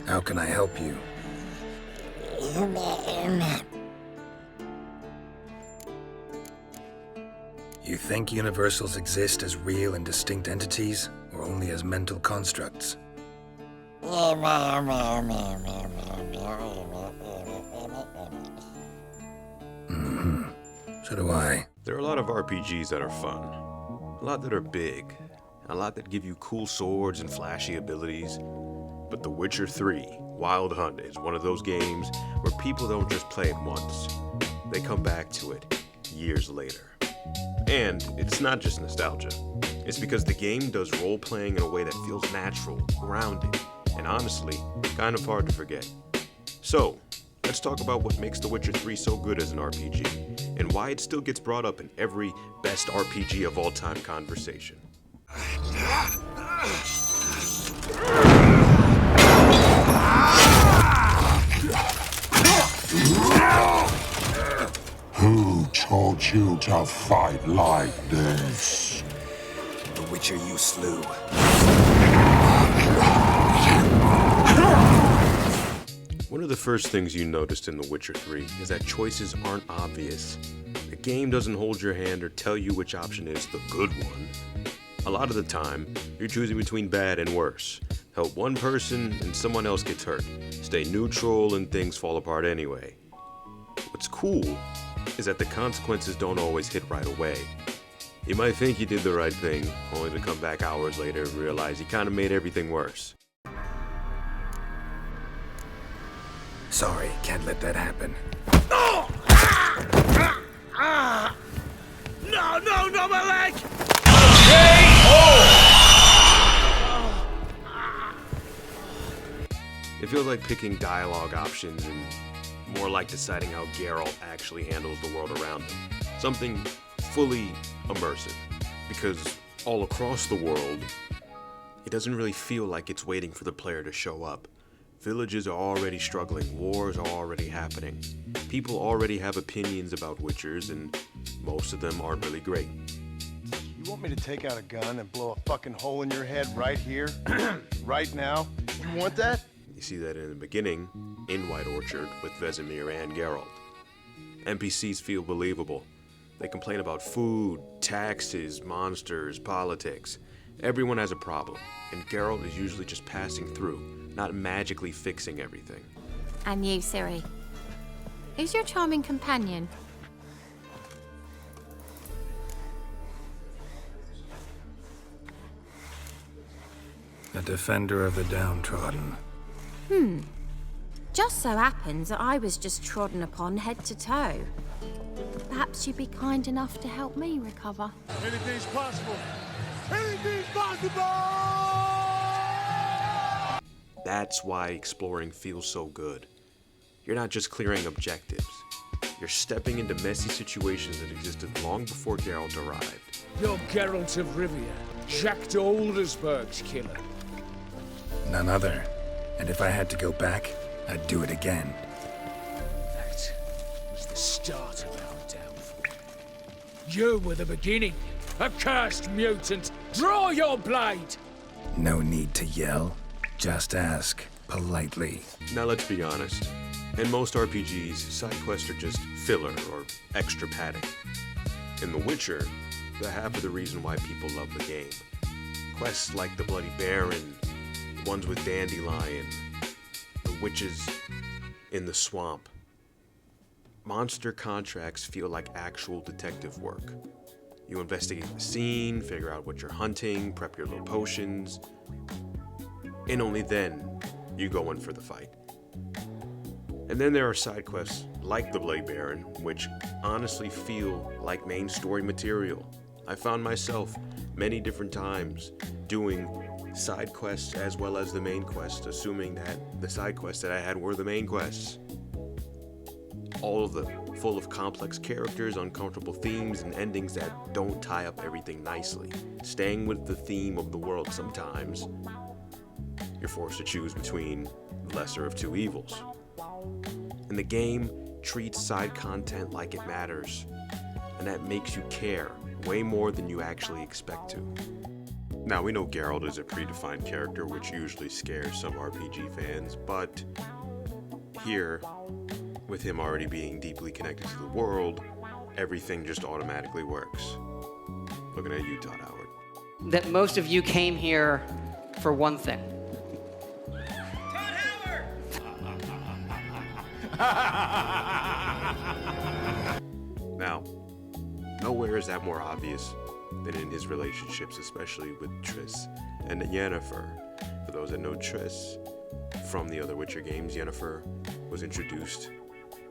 How can I help you? You think universals exist as real and distinct entities, or only as mental constructs? So do I. There are a lot of RPGs that are fun, a lot that are big, a lot that give you cool swords and flashy abilities. But The Witcher 3 Wild Hunt is one of those games where people don't just play it once. They come back to it years later. And it's not just nostalgia. It's because the game does role-playing in a way that feels natural, grounded, and honestly, kind of hard to forget. So, let's talk about what makes The Witcher 3 so good as an RPG, and why it still gets brought up in every best RPG of all time conversation. Who told you to fight like this? The Witcher you slew. One of the first things you noticed in The Witcher 3 is that choices aren't obvious. The game doesn't hold your hand or tell you which option is the good one. A lot of the time, you're choosing between bad and worse. Help one person and someone else gets hurt. Stay neutral and things fall apart anyway. What's cool is that the consequences don't always hit right away. You might think you did the right thing, only to come back hours later and realize you kind of made everything worse. Sorry, can't let that happen. No, my leg! It feels like picking dialogue options and more like deciding how Geralt actually handles the world around him. Something fully immersive. Because all across the world, it doesn't really feel like it's waiting for the player to show up. Villages are already struggling, wars are already happening. People already have opinions about Witchers, and most of them aren't really great. You want me to take out a gun and blow a fucking hole in your head right here? Right now? You want that? You see that in the beginning, in White Orchard, with Vesemir and Geralt. NPCs feel believable. They complain about food, taxes, monsters, politics. Everyone has a problem, and Geralt is usually just passing through, not magically fixing everything. And you, Ciri. Who's your charming companion? A defender of the downtrodden. Just so happens that I was just trodden upon head to toe. Perhaps you'd be kind enough to help me recover. Anything's possible. Anything's possible! That's why exploring feels so good. You're not just clearing objectives. You're stepping into messy situations that existed long before Geralt arrived. You're Geralt of Rivia, Jacques de Aldersberg's killer. None other. And if I had to go back, I'd do it again. That was the start of our downfall. You were the beginning, accursed mutant. Draw your blade! No need to yell. Just ask, politely. Now let's be honest. In most RPGs, side quests are just filler or extra padding. In The Witcher, they're half of the reason why people love the game. Quests like the Bloody Baron, the ones with Dandelion, the witches in the swamp. Monster contracts feel like actual detective work. You investigate the scene, figure out what you're hunting, prep your little potions, and only then you go in for the fight. And then there are side quests like the Bloody Baron, which honestly feel like main story material. I found myself many different times doing side quests as well as the main quest, assuming that the side quests that I had were the main quests. All of them full of complex characters, uncomfortable themes, and endings that don't tie up everything nicely. Staying with the theme of the world sometimes, you're forced to choose between the lesser of two evils. And the game treats side content like it matters, and that makes you care way more than you actually expect to. Now, we know Geralt is a predefined character, which usually scares some RPG fans, but here, with him already being deeply connected to the world, everything just automatically works. Looking at you, Todd Howard. That most of you came here for one thing. Now, nowhere is that more obvious than in his relationships, especially with Triss and Yennefer. For those that know Triss from the other Witcher games, Yennefer was introduced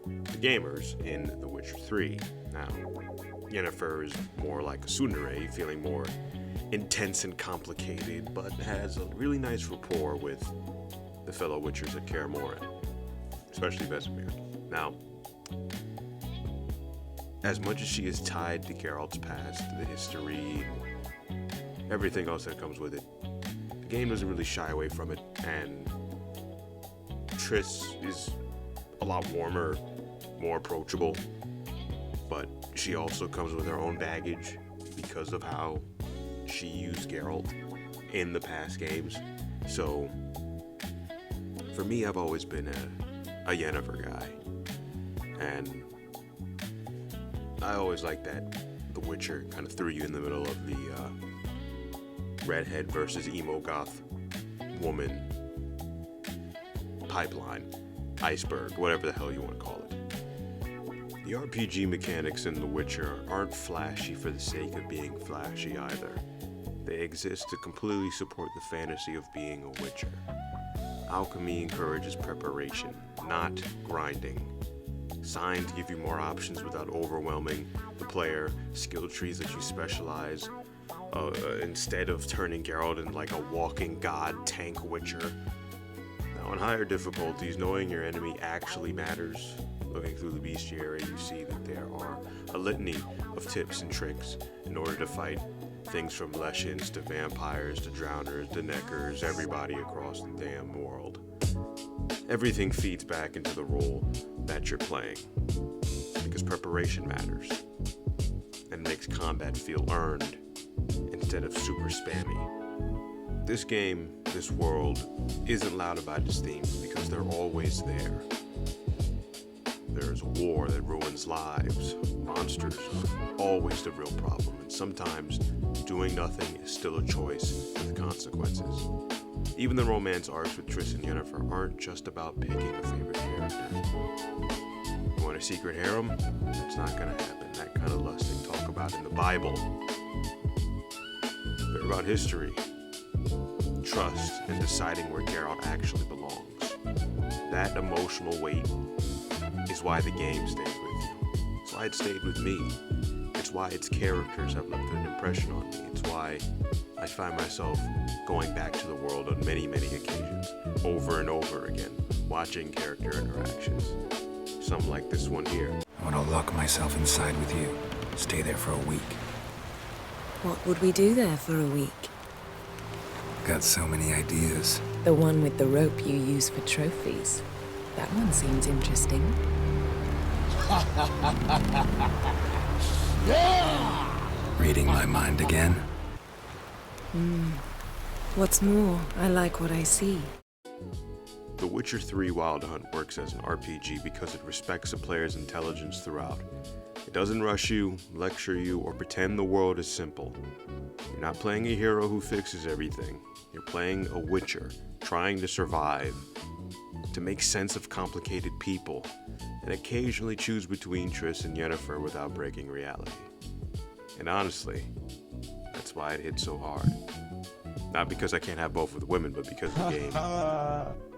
to gamers in The Witcher 3. Now, Yennefer is more like a tsundere, feeling more intense and complicated, but has a really nice rapport with the fellow Witchers at Kaer Morhen, especially Vesemir. Now, as much as she is tied to Geralt's past, the history, everything else that comes with it, the game doesn't really shy away from it, and Triss is a lot warmer, more approachable, but she also comes with her own baggage because of how she used Geralt in the past games. So, for me, I've always been a Yennefer guy, and I always liked that The Witcher kind of threw you in the middle of the redhead versus emo goth woman pipeline, iceberg, whatever the hell you want to call it. The RPG mechanics in The Witcher aren't flashy for the sake of being flashy either. They exist to completely support the fantasy of being a Witcher. Alchemy encourages preparation, not grinding. Designed to give you more options without overwhelming the player, skill trees that you specialize, instead of turning Geralt into like a walking god tank Witcher. Now, on higher difficulties, knowing your enemy actually matters. Looking through the bestiary, you see that there are a litany of tips and tricks in order to fight things from Leshens to vampires to drowners to neckers, everybody across the damn world. Everything feeds back into the role that you're playing, because preparation matters, and makes combat feel earned instead of super spammy. This game, this world, isn't loud about its themes because they're always there. There's a war that ruins lives. Monsters are always the real problem, and sometimes doing nothing is still a choice with consequences. Even the romance arcs with Triss and Yennefer aren't just about picking a favorite character. You want a secret harem? It's not gonna happen. That kind of lust they talk about in the Bible. They're about history, trust, and deciding where Geralt actually belongs. That emotional weight is why the game stays with you. It's why it stayed with me. It's why its characters have left an impression on me. It's why I find myself going back to the world on many, many occasions, over and over again, watching character interactions. Some like this one here. I want to lock myself inside with you. Stay there for a week. What would we do there for a week? Got so many ideas. The one with the rope you use for trophies. That one seems interesting. Reading my mind again? What's more, I like what I see. The Witcher 3 Wild Hunt works as an RPG because it respects a player's intelligence throughout. It doesn't rush you, lecture you, or pretend the world is simple. You're not playing a hero who fixes everything. You're playing a Witcher, trying to survive, to make sense of complicated people, and occasionally choose between Triss and Yennefer without breaking reality. And honestly, that's why it hit so hard. Not because I can't have both with women, but because of the game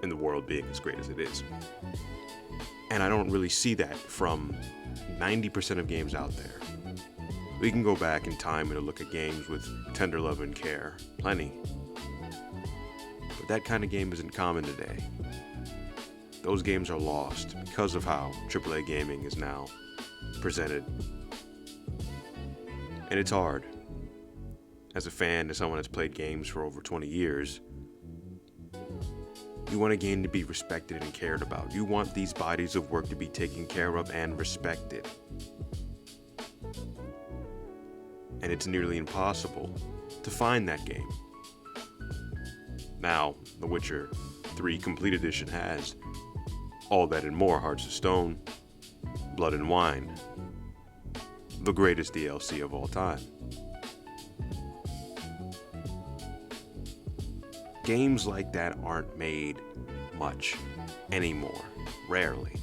and the world being as great as it is. And I don't really see that from 90% of games out there. We can go back in time and look at games with tender love and care. Plenty. But that kind of game isn't common today. Those games are lost because of how AAA gaming is now presented. And it's hard. As a fan, as someone that's played games for over 20 years, you want a game to be respected and cared about. You want these bodies of work to be taken care of and respected. and it's nearly impossible to find that game. Now, The Witcher 3 Complete Edition has all that and more: Hearts of Stone, Blood and Wine, the greatest DLC of all time. Games like that aren't made much anymore, rarely.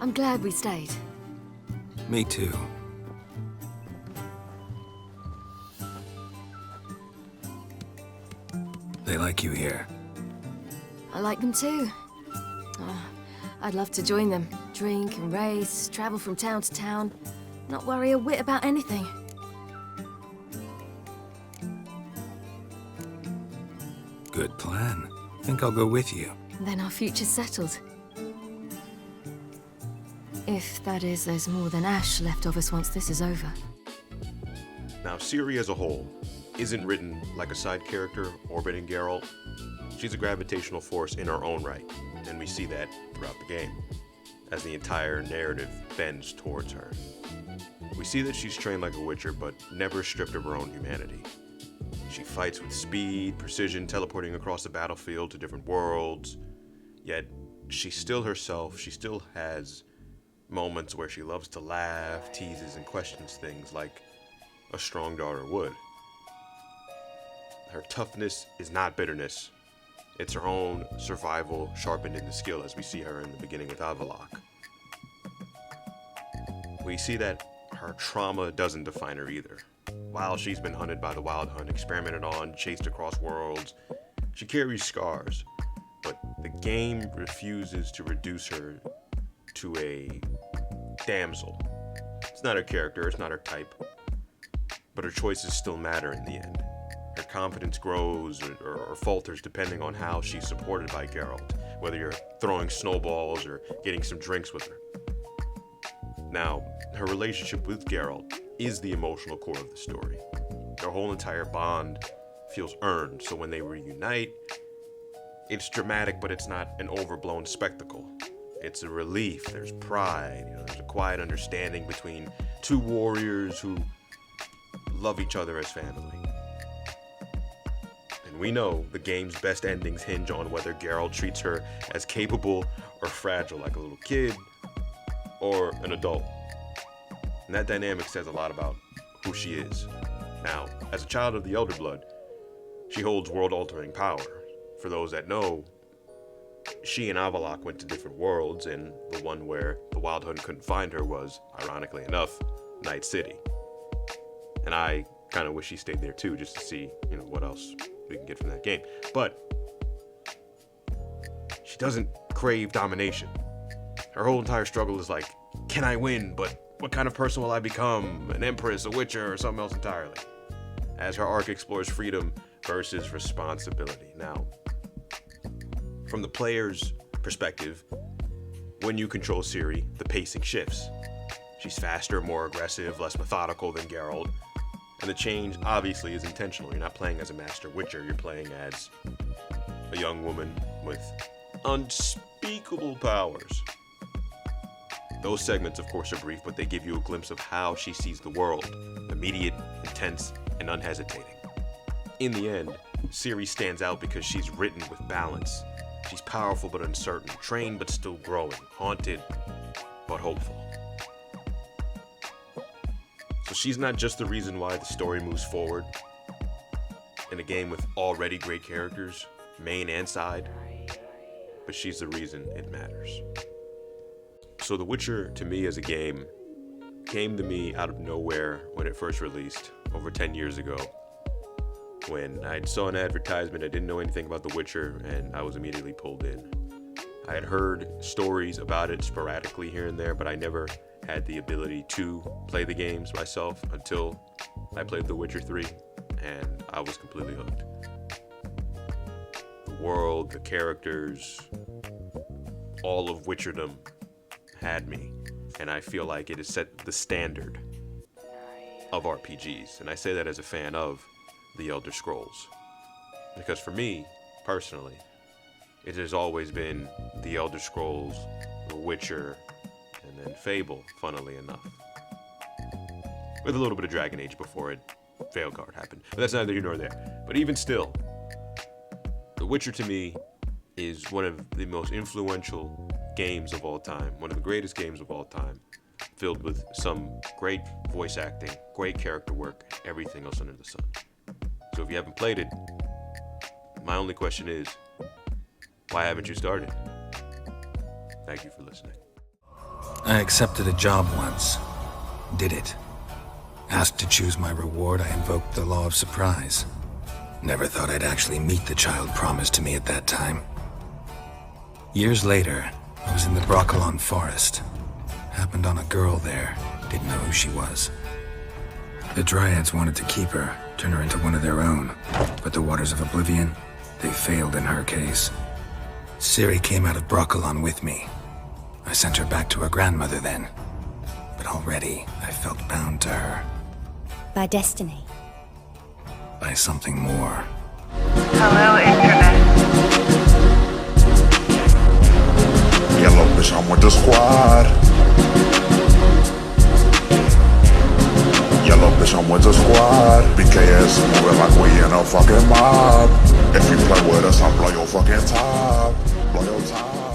I'm glad we stayed. Me too. They like you here. I like them too. I'd love to join them. Drink and race, travel from town to town, not worry a whit about anything. Good plan. Think I'll go with you. Then our future's settled. If that is, there's more than ash left of us once this is over. Now, Ciri as a whole isn't written like a side character orbiting Geralt. She's a gravitational force in her own right, and we see that throughout the game, as the entire narrative bends towards her. We see that she's trained like a Witcher, but never stripped of her own humanity. She fights with speed, precision, teleporting across the battlefield to different worlds, yet she's still herself. She still has moments where she loves to laugh, teases, and questions things like a strong daughter would. Her toughness is not bitterness. It's her own survival sharpened into skill, as we see her in the beginning with Avallac'h. We see that her trauma doesn't define her either. While she's been hunted by the Wild Hunt, experimented on, chased across worlds, she carries scars, but the game refuses to reduce her to a damsel. It's not her character, it's not her type, but her choices still matter in the end. Her confidence grows or falters depending on how she's supported by Geralt, whether you're throwing snowballs or getting some drinks with her. Now, her relationship with Geralt is the emotional core of the story. Their whole entire bond feels earned, so when they reunite, it's dramatic, but it's not an overblown spectacle. It's a relief, there's pride, there's a quiet understanding between two warriors who love each other as family. And we know the game's best endings hinge on whether Geralt treats her as capable or fragile, like a little kid or an adult. And that dynamic says a lot about who she is. Now, as a child of the Elder Blood, she holds world-altering power. For those that know, she and Avallac'h went to different worlds, and the one where the Wild Hunt couldn't find her was, ironically enough, Night City. And I kind of wish she stayed there too, just to see, what else we can get from that game. But she doesn't crave domination. Her whole entire struggle is like, can I win? But what kind of person will I become? An empress, a witcher, or something else entirely? As her arc explores freedom versus responsibility. Now, from the player's perspective, when you control Ciri, the pacing shifts. She's faster, more aggressive, less methodical than Geralt. And the change obviously is intentional. You're not playing as a master witcher, you're playing as a young woman with unspeakable powers. Those segments, of course, are brief, but they give you a glimpse of how she sees the world. Immediate, intense, and unhesitating. In the end, Ciri stands out because she's written with balance. She's powerful but uncertain, trained but still growing, haunted but hopeful. So she's not just the reason why the story moves forward in a game with already great characters, main and side, but she's the reason it matters. So The Witcher, to me as a game, came to me out of nowhere when it first released, over 10 years ago. When I saw an advertisement, I didn't know anything about The Witcher, and I was immediately pulled in. I had heard stories about it sporadically here and there, but I never had the ability to play the games myself until I played The Witcher 3, and I was completely hooked. The world, the characters, all of Witcherdom had me, and I feel like it has set the standard of RPGs, and I say that as a fan of The Elder Scrolls, because for me, personally, it has always been The Elder Scrolls, The Witcher, and then Fable, funnily enough. with a little bit of Dragon Age before Veilguard happened. But that's neither here nor there. But even still, The Witcher to me is one of the most influential games of all time, one of the greatest games of all time, filled with some great voice acting, great character work, everything else under the sun. So if you haven't played it, my only question is, why haven't you started? Thank you for listening. I accepted a job once. Did it. Asked to choose my reward, I invoked the law of surprise. Never thought I'd actually meet the child promised to me at that time. Years later, I was in the Brokilon Forest. Happened on a girl there. Didn't know who she was. The Dryads wanted to keep her, turn her into one of their own. But the Waters of Oblivion, they failed in her case. Ciri came out of Brokilon with me. I sent her back to her grandmother then. But already, I felt bound to her. By destiny. By something more. Hello, Internet. Yellow bitch, I'm with the squad. Yellow bitch, I'm with the squad. BKS moving like we in a fucking mob. If you play with us, I'll blow your fucking top. Blow your top.